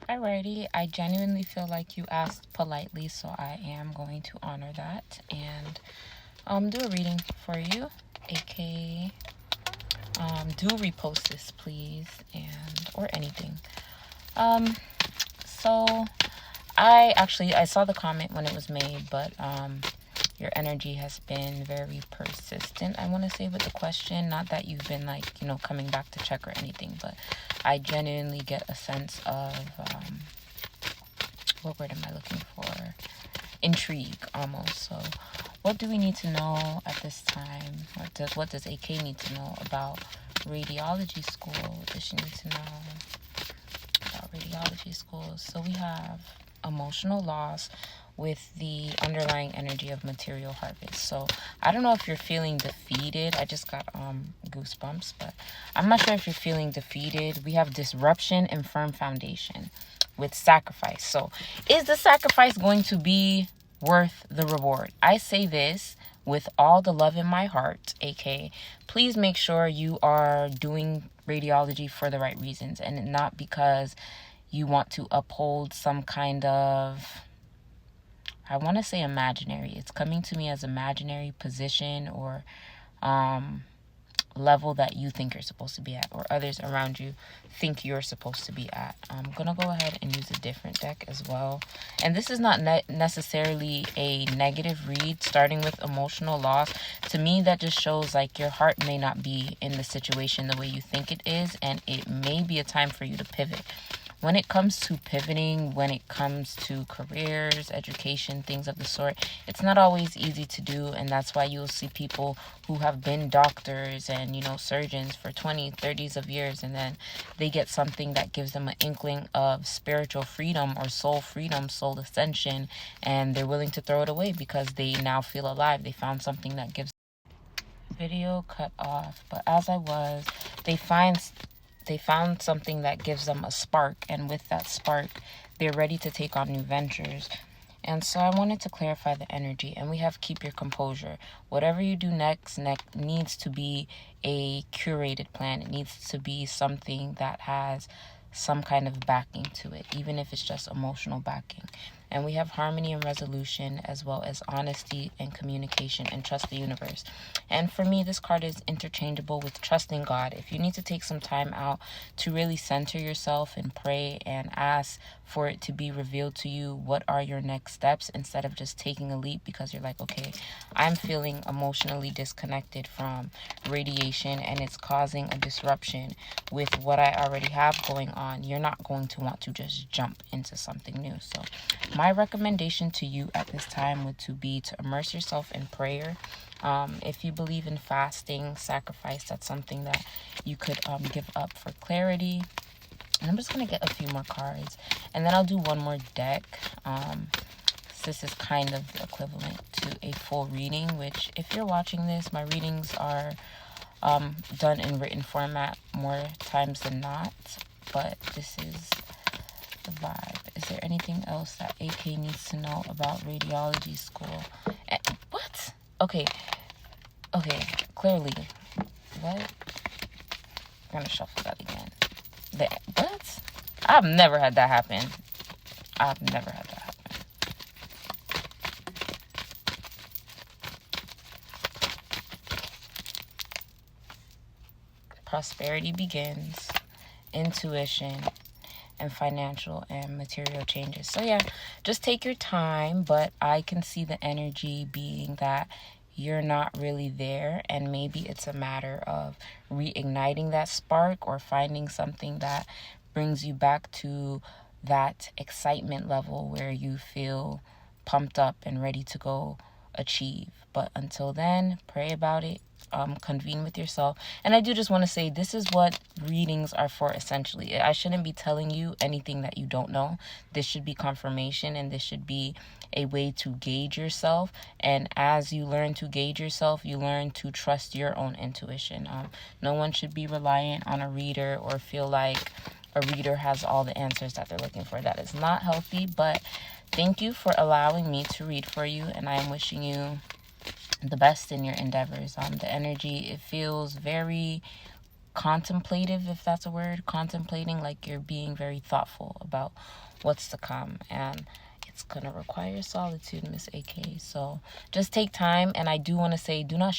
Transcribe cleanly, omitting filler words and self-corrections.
Alrighty, I genuinely feel like you asked politely, so I am going to honor that and do a reading for you. AK, do repost this, please, and or anything. So I saw the comment when it was made, but your energy has been very persistent, I want to say, with the question. Not that you've been like, coming back to check or anything, but I genuinely get a sense of what word am I looking for? Intrigue, almost. So what do we need to know at this time? What does AK need to know about radiology school? What does she need to know about radiology school? So we have emotional loss with the underlying energy of material harvest. So I don't know if you're feeling defeated. I just got goosebumps, but I'm not sure if you're feeling defeated. We have disruption and firm foundation with sacrifice. So is the sacrifice going to be worth the reward? I say this with all the love in my heart, aka please make sure you are doing radiology for the right reasons and not because you want to uphold some kind of, I want to say imaginary. It's coming to me as imaginary position or level that you think you're supposed to be at, or others around you think you're supposed to be at. I'm gonna go ahead and use a different deck as well. And this is not necessarily a negative read. Starting with emotional loss, to me that just shows like your heart may not be in the situation the way you think it is, and it may be a time for you to pivot. When it comes to pivoting, when it comes to careers, education, things of the sort, it's not always easy to do. And that's why you'll see people who have been doctors and, surgeons for 20, 30s of years, and then they get something that gives them an inkling of spiritual freedom or soul freedom, soul ascension, and they're willing to throw it away because they now feel alive. They found something that gives video cut off. But as I was, they found something that gives them a spark, and with that spark, they're ready to take on new ventures. And so I wanted to clarify the energy, and we have keep your composure. Whatever you do next needs to be a curated plan. It needs to be something that has some kind of backing to it, even if it's just emotional backing. And we have harmony and resolution, as well as honesty and communication, and trust the universe. And for me, this card is interchangeable with trusting God. If you need to take some time out to really center yourself and pray and ask for it to be revealed to you, what are your next steps, instead of just taking a leap because you're like, okay, I'm feeling emotionally disconnected from radiation and it's causing a disruption with what I already have going on. You're not going to want to just jump into something new. So my recommendation to you at this time would to be to immerse yourself in prayer. If you believe in fasting, sacrifice, that's something that you could give up for clarity. And I'm just going to get a few more cards, and then I'll do one more deck. This is kind of equivalent to a full reading, which if you're watching this, my readings are done in written format more times than not, but this is the vibe. Is there anything else that AK needs to know about radiology school? What? Okay, clearly. What? I'm gonna shuffle that again. What? I've never had that happen. Prosperity begins, intuition, and financial and material changes. So yeah, just take your time, but I can see the energy being that you're not really there, and maybe it's a matter of reigniting that spark or finding something that brings you back to that excitement level where you feel pumped up and ready to go achieve. But until then, pray about it, convene with yourself. And I do just want to say, this is what readings are for essentially. I shouldn't be telling you anything that you don't know. This should be confirmation, and this should be a way to gauge yourself. And as you learn to gauge yourself, you learn to trust your own intuition. No one should be reliant on a reader or feel like a reader has all the answers that they're looking for. That is not healthy. But thank you for allowing me to read for you, and I am wishing you the best in your endeavors. The energy, it feels very contemplative, if that's a word. Contemplating, like you're being very thoughtful about what's to come. And it's gonna require solitude, Miss AK. So just take time. And I do want to say, do not